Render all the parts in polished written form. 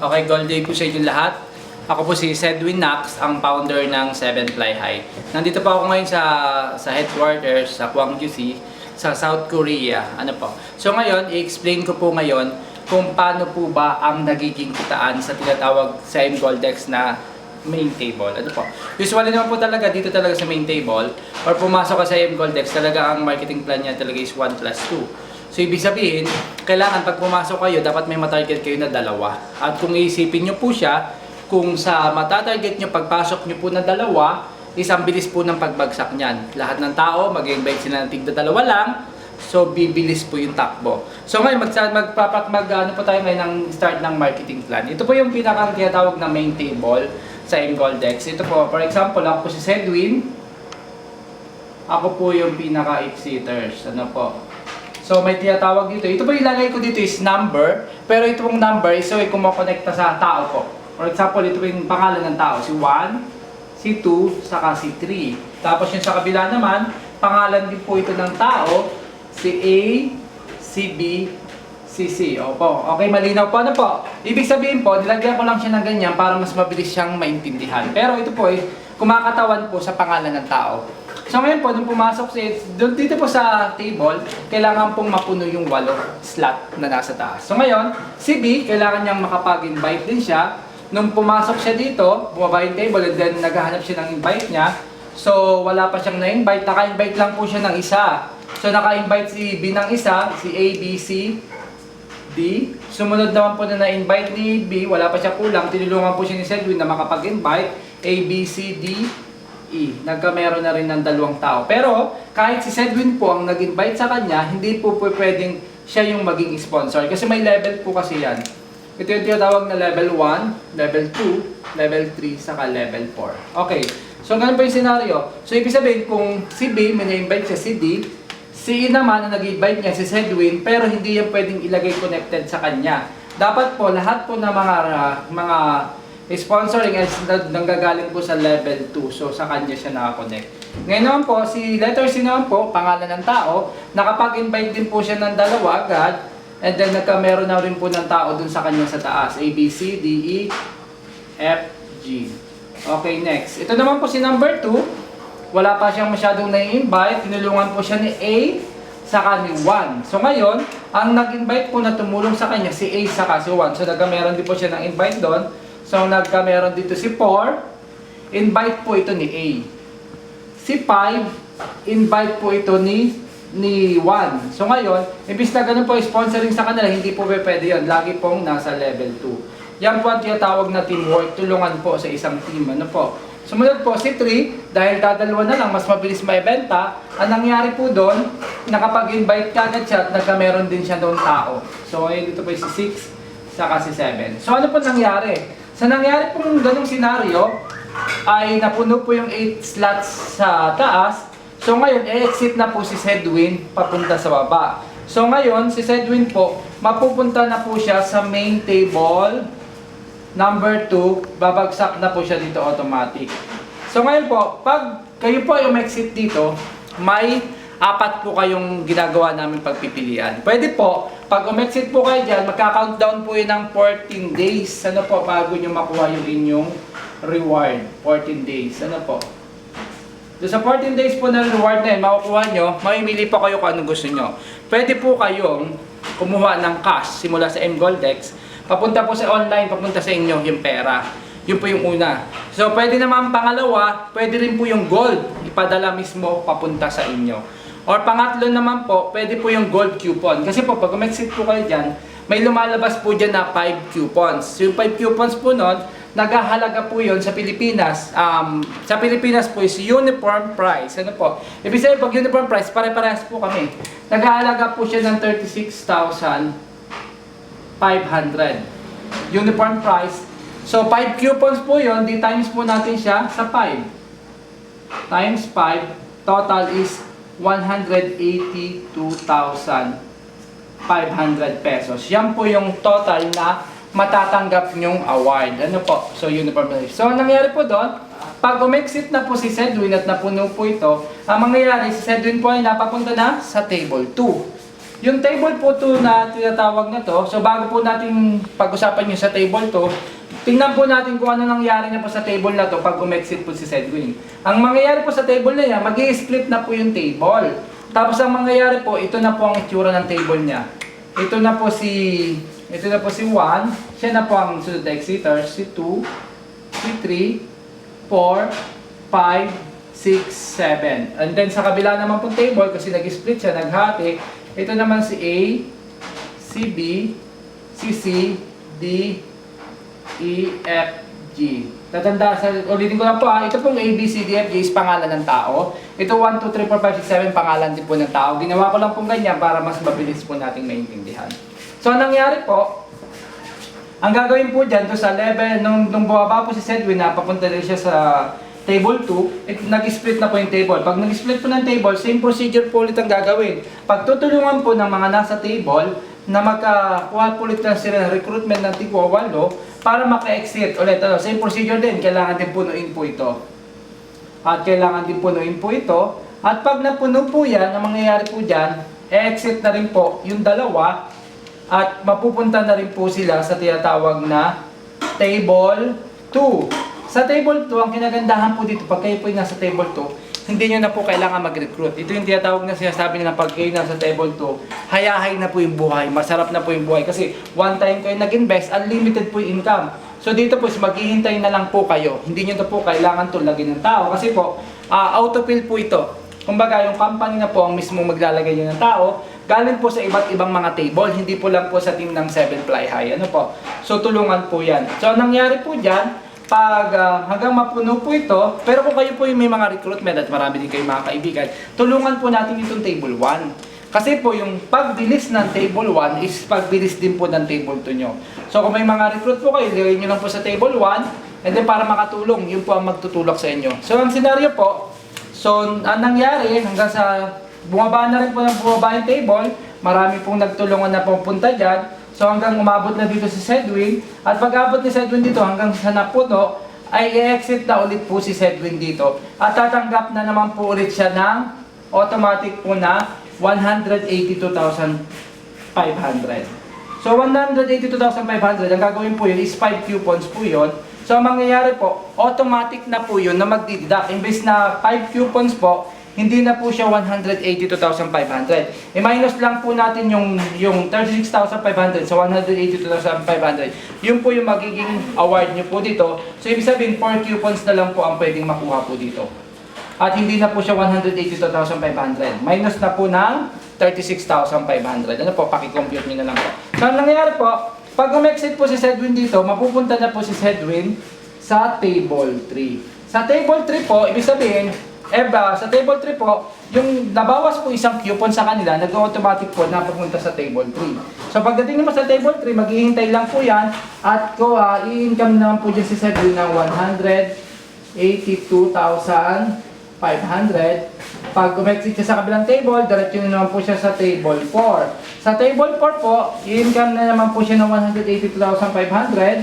Okay, gold day po sa inyo lahat. Ako po si Sedwin Nax, ang founder ng 7 Fly High. Nandito pa ako ngayon sa headquarters sa Gwangju sa South Korea. Ano po? So ngayon, i-explain ko po ngayon kung paano po ba ang nagiging kitaan sa tinatawag sa Goldex na main table. Ano po? Usually naman po talaga dito talaga sa main table or pumasok ka sa Goldex, talaga ang marketing plan niya talaga is 1+2. So, ibig sabihin, kailangan pag pumasok kayo, dapat may matarget kayo na dalawa. At kung iisipin nyo po siya, kung sa matatarget nyo, pagpasok nyo po na dalawa, isang bilis po ng pagbagsak niyan. Lahat ng tao, mag-invite sila ng tigda dalawa lang, so bibilis po yung takbo. So ngayon, ano po tayo ngayon ng start ng marketing plan. Ito po yung pinakang tinatawag na main table sa Goldex. Ito po, for example, ako po si Sedwin. Ako po yung pinaka-8-seaters. Ano po? So may tinatawag dito. Ito po ilagay ko dito is number. Pero ito pong number is so kumokonekta sa tao po. For example, ito po yung pangalan ng tao. Si 1, si 2, saka si 3. Tapos yung sa kabila naman, pangalan din po ito ng tao. Si A, si B, si C. Opo. Okay, malinaw po. Ano po? Ibig sabihin po, nilagyan ko lang siya ng ganyan para mas mabilis siyang maintindihan. Pero ito po ay kumakatawan po sa pangalan ng tao. So ngayon po, nung pumasok dito po sa table, kailangan pong mapuno yung 8 slot na nasa taas. So ngayon, si B, kailangan niyang makapag-invite din siya. Nung pumasok siya dito, bumaba yung table and then naghahanap siya ng invite niya. So wala pa siyang na-invite, naka-invite lang po siya ng isa. So naka-invite si B ng isa, si A, B, C, D. Sumunod naman po na na-invite ni B, wala pa siya kulang, tinulungan po siya ni Sedwin na makapag-invite, A, B, C, D, E. Nagkameron na rin ng 2 tao. Pero kahit si Sedwin po ang nag-invite sa kanya, hindi po pwedeng siya yung maging sponsor. Kasi may level po kasi yan. Ito yung tinatawag na level 1, level 2, level 3, saka level 4. Okay. So ganun po yung scenario. So ibig sabihin kung si B, may na-invite siya si D, si E naman ang nag-invite niya si Sedwin, pero hindi yan pwedeng ilagay connected sa kanya. Dapat po lahat po ng mga sponsoring ay nanggagaling po sa level 2. So, sa kanya siya nakakonect. Ngayon naman po, si letter C naman po, pangalan ng tao, nakapag-invite din po siya ng 2 agad. And then, meron na rin po ng tao dun sa kanya sa taas. A, B, C, D, E, F, G. Okay, next. Ito naman po si number 2. Wala pa siyang masyadong na-invite. Tinulungan po siya ni A, saka ni 1. So, ngayon, ang nag-invite po na tumulong sa kanya, si A, saka si 1. So, meron din po siya ng invite doon. So, meron dito si 4, invite po ito ni A. Si 5, invite po ito ni 1. So, ngayon, imbis na ganun po sponsoring sa kanila, hindi po pwede yun. Lagi pong nasa level 2. Yan po ang tinatawag na teamwork, tulungan po sa isang team. Ano po? Sumunod po si 3, dahil dadalawa na lang, mas mabilis maibenta. Ang nangyari po doon, nakapag-invite ka agad siya at nagkameron din siya doon tao. So, ngayon dito po si 6, saka si 7. So, ano po nangyari? Sa nangyari pong ganung senaryo, ay napuno po yung 8 slots sa taas. So ngayon, exit na po si Sedwin papunta sa baba. So ngayon, si Sedwin po, mapupunta na po siya sa main table number 2, babagsak na po siya dito automatic. So ngayon po, pag kayo po ay exit dito, may 4 po kayong ginagawa namin pagpipilian. Pwede po, pag umexit po kayo dyan, magka-countdown po yun ng 14 days. Ano po, bago nyo makuha yung inyong reward. 14 days. Ano po? So sa 14 days po na reward na yun, makukuha nyo, mamimili po kayo kung anong gusto nyo. Pwede po kayong kumuha ng cash simula sa Goldex. Papunta po sa online, papunta sa inyo yung pera. Yun po yung una. So pwede naman pangalawa, pwede rin po yung gold. Ipadala mismo papunta sa inyo. Or pangatlo naman po, pwede po yung gold coupon. Kasi po, pag umexit po kayo dyan, may lumalabas po dyan na 5 coupons. So, yung 5 coupons po nun, naghahalaga po yun sa Pilipinas. Sa Pilipinas po is uniform price. Ano po? Ibig sabihin, pag uniform price, pare-parehas po kami. Naghahalaga po siya ng 36,500. Uniform price. So, 5 coupons po yun, di times po natin siya sa 5. Times 5, total is 182,500 pesos. Yan po yung total na matatanggap nyong award. Ano po? So, uniform price. So, ang nangyari po doon, pag umexit na po si Sedwin at napuno po ito, ang mangyayari, si Sedwin po ay napapunta na sa table 2. Yung table po 2 na tinatawag na to, so bago po natin pag-usapan yung sa table 2, tingnan po natin kung ano nangyari na po sa table na to pag umexit po si Sedwin. Ang mangyayari po sa table na yan, mag-i-split na po yung table. Tapos ang mangyayari po, ito na po ang itsura ng table niya. Ito na po si 1, siya na po ang sunod na exeter, si 2, si 3, 4, 5, 6, 7. And then sa kabila naman po table, kasi nag-split siya, naghati, ito naman si A, si B, si C, D, E, F, G. Tatanda, ulitin ko lang po ito pong A, B, C, D, F, G is pangalan ng tao. Ito 1, 2, 3, 4, 5, 6, 7 pangalan din po ng tao. Ginawa ko lang pong ganyan para mas mabilis po nating maintindihan. So, ang nangyari po, ang gagawin po dyan, to sa level, nung bumaba po si Sedwin na papunta din siya sa table 2, nag-split na po yung table. Pag nag-split po ng table, same procedure po ulit ang gagawin. Pagtutulungan po ng mga nasa table na magkakuha po ulit na sila ng recruitment ng tigwa 8 para maka-exit ulit. Same procedure din, kailangan din punuin po ito. At kailangan din punuin po ito. At pag napuno po yan, ang mangyayari po dyan, exit na rin po yung dalawa at mapupunta na rin po sila sa tinatawag na table 2. Sa table 2, ang kinagandahan po dito, pag kayo po nasa table 2, hindi nyo na po kailangan mag-recruit. Ito yung tinatawag na sinasabi nila pag kayo nasa table 2, hayahay na po yung buhay, masarap na po yung buhay. Kasi one time kayo nag-invest, unlimited po yung income. So dito po, maghihintay na lang po kayo. Hindi nyo na po kailangan tulagin ng tao. Kasi po, autofill po ito. Kumbaga, yung company na po ang mismo maglalagay nyo ng tao, galing po sa iba't ibang mga table, hindi po lang po sa team ng 7 Fly High. Ano po? So tulungan po yan. So ang nangyari po dyan, pag hanggang mapuno po ito, pero kung kayo po yung may mga recruitment at marami din kayong mga kaibigan, tulungan po natin itong table 1. Kasi po yung pagbilis ng table 1 is pagbilis din po ng table 2 nyo. So kung may mga recruit po kayo, ilagay nyo lang po sa table 1, and then para makatulong, yun po ang magtutulak sa inyo. So ang scenario po, so ang nangyari, hanggang sa bumaba na rin po ng bumaba yung table, marami pong nagtulungan na pupunta dyan. So hanggang umabot na dito si Sedwin, at pag-abot ni Sedwin dito hanggang sa napuno, ay i-exit na ulit po si Sedwin dito. At tatanggap na naman po ulit siya ng automatic po na 182,500. So 182,500, ang gagawin po yun is 5 coupons po yun. So ang mangyayari po, automatic na po yun na magdideduct. Imbes na 5 coupons po, hindi na po siya 182,500. I-minus lang po natin yung 36,500 sa 182,500. Yun po yung magiging award nyo po dito. So ibig sabihin, 4 coupons na lang po ang pwedeng makuha po dito. At hindi na po siya 182,500. Minus na po ng 36,500. Ano po, paki-compute nyo na lang po. So ang nangyayari po, pag umexit po si Sedwin dito, mapupunta na po si Sedwin sa table 3. Sa table 3 po, ibig sabihin, sa table 3 po, yung nabawas po isang coupon sa kanila, nag-automatic po na pupunta sa table 3. So pagdating naman sa table 3, maghihintay lang po yan at i-income naman po dyan si Sedwin ng 182,500. Pag umexit siya sa kabilang table, diretso na naman po siya sa table 4. Sa table 4 po, i-income na naman po siya ng 182,500.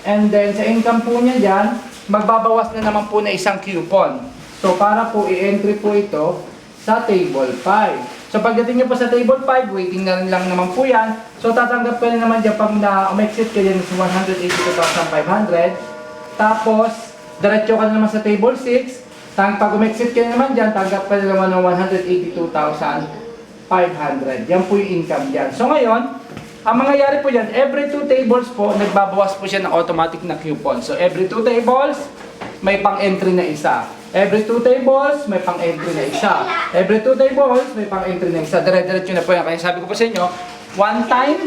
And then sa income po niya dyan, magbabawas na naman po na isang coupon. So, para po i-entry po ito sa table 5. So, pagdating nyo po sa table 5, waiting na lang naman po yan. So, tatanggap ka na naman dyan pag na-umexit ka dyan sa 182,500. Tapos, diretso ka na naman sa table 6. Pag umexit ka na naman dyan, tanggap ka na naman ng 182,500. Yan po yung income dyan. So, ngayon, ang mangyayari po dyan, every 2 tables po, nagbabawas po siya ng automatic na coupon. So, every 2 tables, may pang-entry na isa. Every 2 tables, may pang-entry na isa. Every 2 tables, may pang-entry na isa. Dire-diretso na po yan. Kaya sabi ko po sa inyo, one time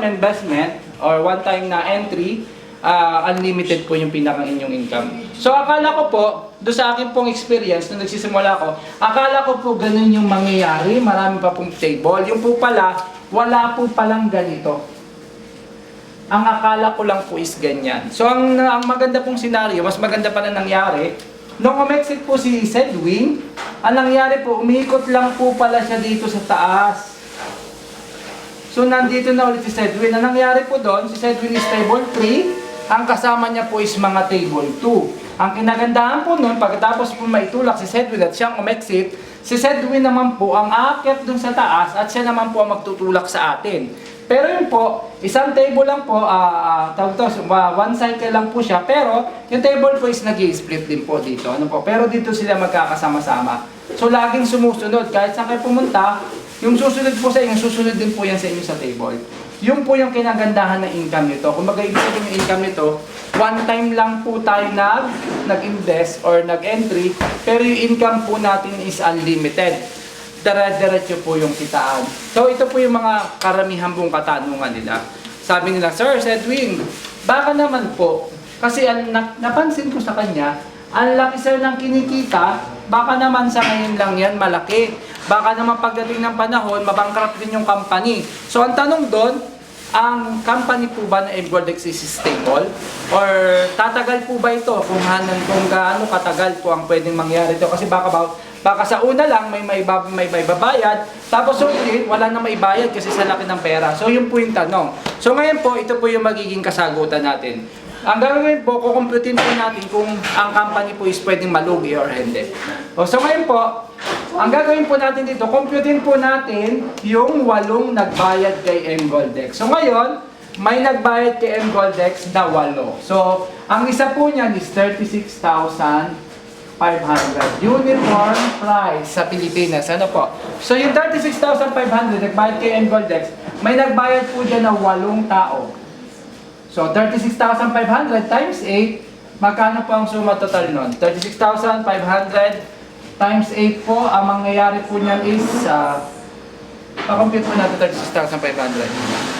investment or one time na entry, unlimited po yung pinakang inyong income. So akala ko po, do sa akin pong experience, nung nagsisimula ko, akala ko po ganun yung mangyayari, marami pa pong table. Yung po pala, wala po palang ganito. Ang akala ko lang po is ganyan. So ang maganda pong senaryo, mas maganda pa na nangyari, nung umexit po si Sedwin, ang nangyari po, umiikot lang po pala siya dito sa taas. So nandito na ulit si Sedwin. Ang nangyari po doon, si Sedwin is table 3, ang kasama niya po is mga table 2. Ang kinagandahan po nun, pagkatapos po maitulak si Sedwin at siyang umexit, si Sedwin naman po ang aakyat dun sa taas at siya naman po ang magtutulak sa atin. Pero yun po, isang table lang po, one cycle lang po siya, pero yung table po is nag-i-split din po dito. Ano po? Pero dito sila magkakasama-sama. So laging sumusunod, kahit saan kayo pumunta, yung susunod po sa inyo, susunod din po yan sa inyo sa table. Yun po yung kinagandahan ng income nito. Kung ibig sabihin yung income nito, one time lang po tayo nag-invest or nag-entry, pero yung income po natin is unlimited. Dire-diretso po yung kitaan. So ito po yung mga karamihan pong katanungan nila. Sabi nila, Sir Sedwin, baka naman po, kasi napansin ko sa kanya, ang laki sir ng kinikita, baka naman sa ngayon lang yan malaki. Baka naman pagdating ng panahon, mabangkrut din yung company. So ang tanong doon, ang company po ba na Goldx is stable? Or tatagal po ba ito kung gaano katagal po ang pwedeng mangyari ito? Kasi baka sa una lang may babayad, tapos ulit wala na maibayad kasi sa laki ng pera. So yun po yung tanong. So ngayon po, ito po yung magiging kasagutan natin. Ang gagawin po, kukumputin po natin kung ang company po is pwedeng malugi or hindi. So ngayon po, ang gagawin po natin dito, computin po natin yung 8 nagbayad kay Goldex. So ngayon, may nagbayad kay Goldex na 8. So, ang isa po niyan is 36,500. Uniform price sa Pilipinas. Ano po? So yung 36,500 nagbayad kay Goldex, may nagbayad po dyan na 8 tao. So 36,500 times 8, magkano po ang suma total nun? 36,500 times 8 po, ang mangyayari po niyan is, pa-compute po natin 36,500.